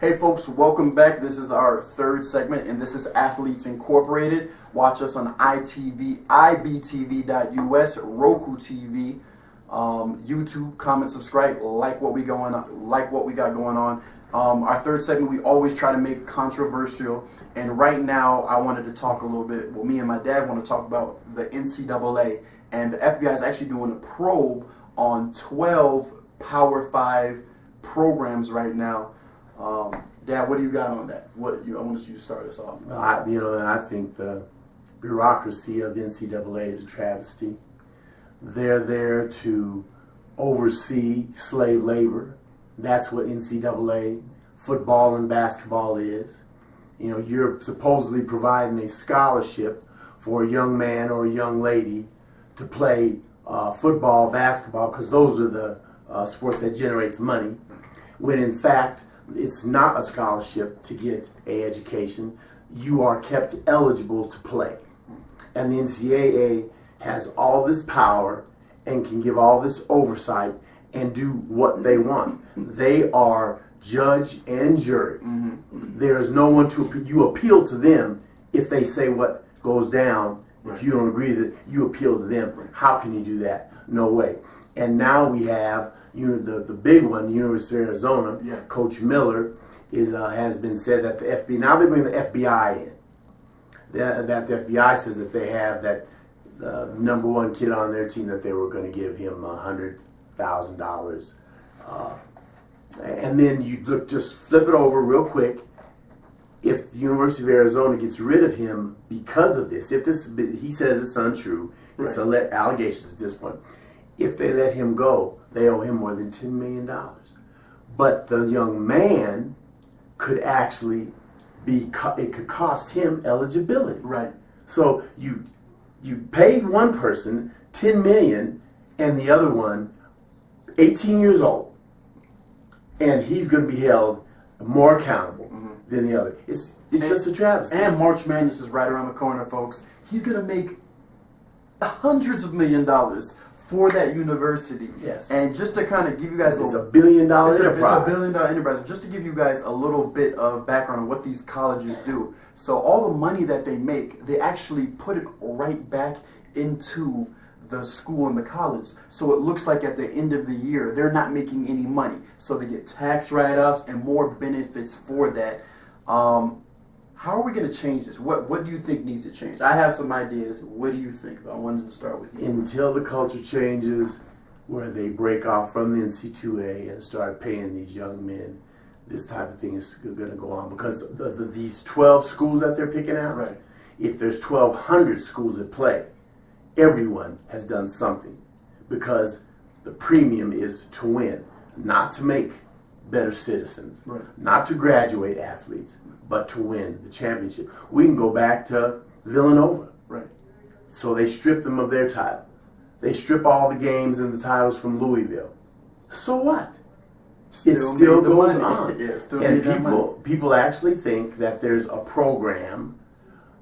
Hey folks, welcome back. This is our third segment, and this is Athletes Incorporated. Watch us on ibtv.us, Roku TV, YouTube. Comment, subscribe, like what we got going on. Our third segment, we always try to make controversial, and right now I wanted to talk a little bit. Well, me and my dad want to talk about the NCAA, and the FBI is actually doing a probe on 12 Power 5 programs right now. Dad, what do you got on that? I want you to start us off. I think the bureaucracy of the NCAA is a travesty. They're there to oversee slave labor. That's what NCAA football and basketball is. You know, you're supposedly providing a scholarship for a young man or a young lady to play football, basketball, because those are the sports that generate the money, when in fact it's not a scholarship to get an education. You are kept eligible to play. And the NCAA has all this power and can give all this oversight and do what they want. They are judge and jury. There is no one to appeal. You appeal to them if they say what goes down. If you don't agree, that you appeal to them. How can you do that? No way. And now we have the big one, University of Arizona. Coach Miller has been said that the FBI, now they bring the FBI in. That the FBI says that they have that number one kid on their team, that they were going to give him $100,000. And then you just flip it over real quick. If the University of Arizona gets rid of him because of this, he says it's untrue, it's allegations at this point. If they let him go, they owe him more than $10 million. But the young man could actually it could cost him eligibility. Right. So you paid one person $10 million and the other one 18 years old, and he's going to be held more accountable than the other. It's just a travesty. And March Madness is right around the corner, folks. He's going to make hundreds of $1 million for that university. Yes. And just to kind of give you guys it's a $1 billion enterprise. It's a $1 billion enterprise. Just to give you guys a little bit of background on what these colleges do. So all the money that they make, they actually put it right back into the school and the college. So it looks like at the end of the year, they're not making any money. So they get tax write-offs and more benefits for that. How are we going to change this? What do you think needs to change? I have some ideas. What do you think, though? I wanted to start with you. Until the culture changes, where they break off from the NCAA and start paying these young men, this type of thing is going to go on. Because these 12 schools that they're picking out, if there's 1,200 schools that play, everyone has done something. Because the premium is to win, not to make better citizens, not to graduate athletes, but to win the championship. We can go back to Villanova. So they strip them of their title. They strip all the games and the titles from Louisville. So what? It still goes on. And people actually think that there's a program.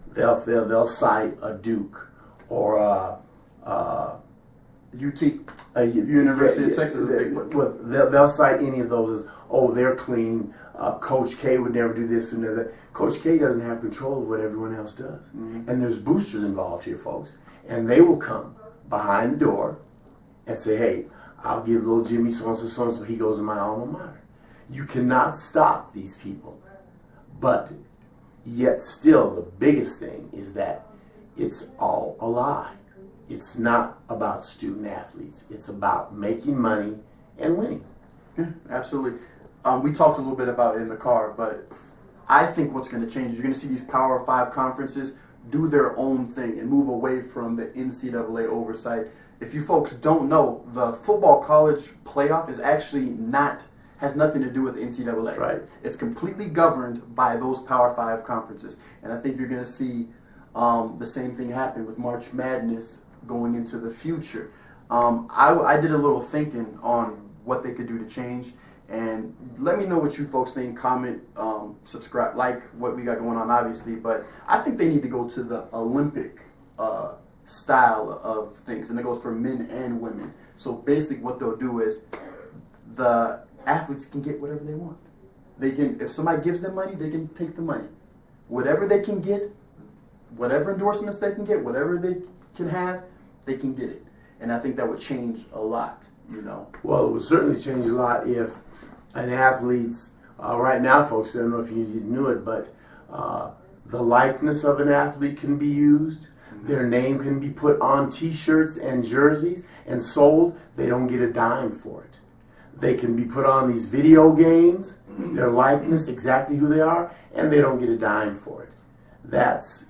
They'll cite a Duke or a UT, University of Texas is a big one. Well, they'll cite any of those as, oh, they're clean. Coach K would never do this and that. Coach K doesn't have control of what everyone else does. And there's boosters involved here, folks. And they will come behind the door and say, hey, I'll give little Jimmy so-and-so, he goes in my alma mater. You cannot stop these people. But yet still, the biggest thing is that it's all a lie. It's not about student athletes. It's about making money and winning. Yeah, absolutely. We talked a little bit about it in the car, but I think what's going to change is you're going to see these Power 5 conferences do their own thing and move away from the NCAA oversight. If you folks don't know, the football college playoff is actually has nothing to do with the NCAA. That's right. It's completely governed by those Power 5 conferences. And I think you're going to see the same thing happen with March Madness going into the future. I did a little thinking on what they could do to change. And let me know what you folks think. Comment, subscribe, like what we got going on, obviously. But I think they need to go to the Olympic style of things, and it goes for men and women. So basically what they'll do is the athletes can get whatever they want. They can, if somebody gives them money, they can take the money. Whatever they can get, whatever endorsements they can get, whatever they can have, they can get it. And I think that would change a lot, you know. Well, it would certainly change a lot if an athlete's, right now, folks, I don't know if you knew it, but the likeness of an athlete can be used. Their name can be put on T-shirts and jerseys and sold. They don't get a dime for it. They can be put on these video games, their likeness, exactly who they are, and they don't get a dime for it. That's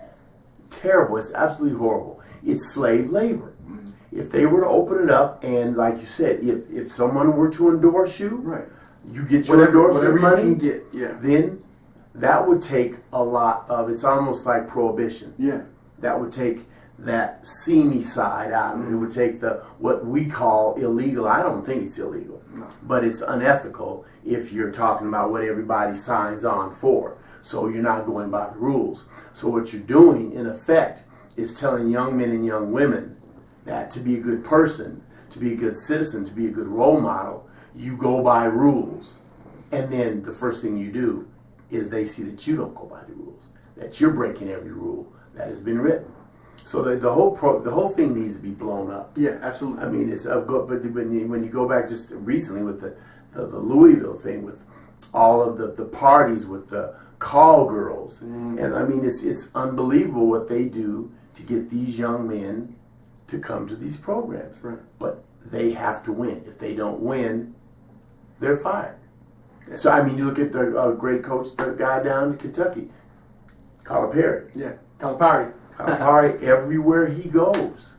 terrible. It's absolutely horrible. It's slave labor. If they were to open it up and, like you said, if someone were to endorse you, Right. you get your endorsement money, you can get, yeah. then that would take a lot of, it's almost like prohibition. Yeah. That would take that seamy side out of it. It would take the what we call illegal. I don't think it's illegal, No. but it's unethical if you're talking about what everybody signs on for. So you're not going by the rules. So what you're doing, in effect, is telling young men and young women that to be a good person, to be a good citizen, to be a good role model, you go by rules. And then the first thing you do is they see that you don't go by the rules, that you're breaking every rule that has been written. So the whole thing needs to be blown up. Yeah, absolutely. I mean, it's but when you go back just recently with the Louisville thing, with all of the parties with the call girls, and I mean it's unbelievable what they do to get these young men to come to these programs. Right. But they have to win. If they don't win, they're fired. Yeah. So I mean, you look at the great coach, the guy down in Kentucky, Calipari. Yeah, Calipari. Calipari, everywhere he goes,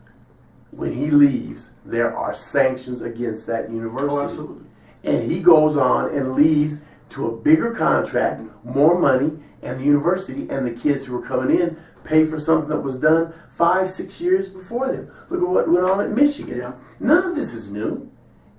when he leaves, there are sanctions against that university. Oh, absolutely. And he goes on and leaves to a bigger contract, more money, and the university and the kids who are coming in pay for something that was done 5-6 years before them. Look at what went on at Michigan. Yeah. None of this is new.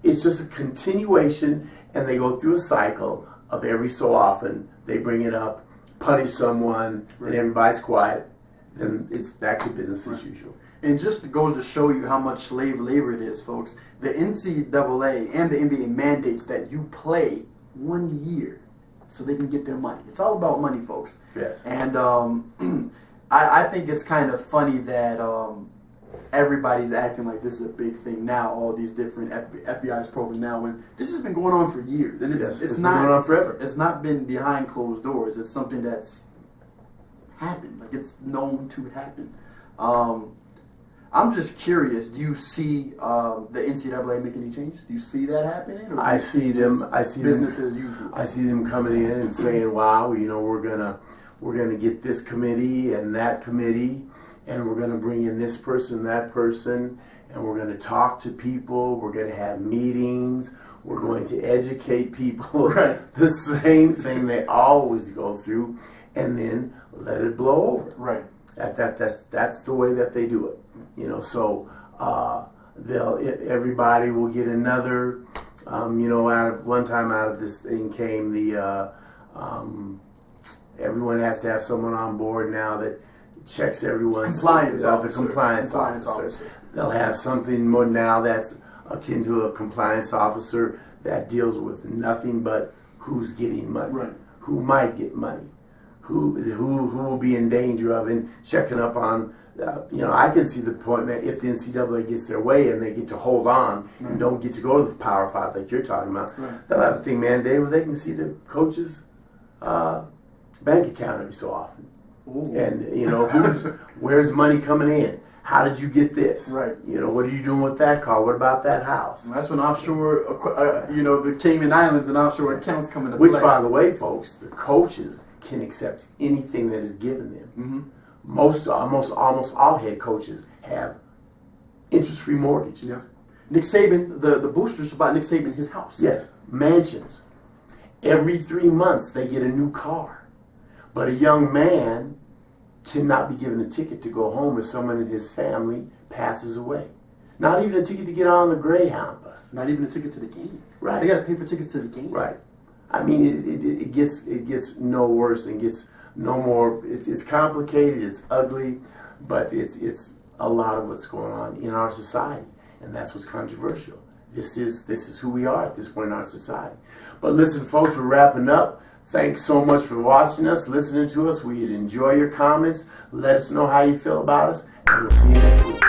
It's just a continuation, and they go through a cycle of every so often they bring it up, punish someone, and everybody's quiet. Then it's back to business as usual. And just goes to show you how much slave labor it is, folks. The NCAA and the NBA mandates that you play 1 year so they can get their money. It's all about money, folks. Yes. And I think it's kind of funny that everybody's acting like this is a big thing now, all these different FBI's probing now, when this has been going on for years. And it's been not going on forever. It's not been behind closed doors. It's something that's happened. Like, it's known to happen. I'm just curious, do you see the NCAA making any changes? Do you see that happening? I see them business as usual. I see them coming in and saying, wow, you know, we're gonna get this committee and that committee, and we're gonna bring in this person, that person, and we're gonna talk to people, we're gonna have meetings, we're going to educate people. Right. The same thing they always go through, and then let it blow over. Right. That's the way that they do it. You know, so everybody will get another. You know, out of this thing came the everyone has to have someone on board now that checks everyone's compliance the compliance officer. They'll have something more now that's akin to a compliance officer that deals with nothing but who's getting money, right, who might get money, who will be in danger of, and checking up on. You know, I can see the point that if the NCAA gets their way and they get to hold on and don't get to go to the Power 5 like you're talking about, they'll have a thing mandated where they can see the coach's bank account every so often. Ooh. And, you know, where's money coming in? How did you get this? Right. You know, what are you doing with that car? What about that house? And that's when offshore, you know, the Cayman Islands and offshore accounts come into play. Which, by the way, folks, the coaches can accept anything that is given them. Mm-hmm. Almost all head coaches have interest-free mortgages. Yeah. Nick Saban, the boosters about Nick Saban, his house. Yes, mansions. Every 3 months they get a new car. But a young man cannot be given a ticket to go home if someone in his family passes away. Not even a ticket to get on the Greyhound bus. Not even a ticket to the game. Right. They got to pay for tickets to the game. Right. I mean, it gets no worse and gets no more. It's complicated. It's ugly, but it's a lot of what's going on in our society, and that's what's controversial. This is who we are at this point in our society. But listen, folks, we're wrapping up. Thanks so much for watching us, listening to us. We'd enjoy your comments. Let us know how you feel about us, and we'll see you next week.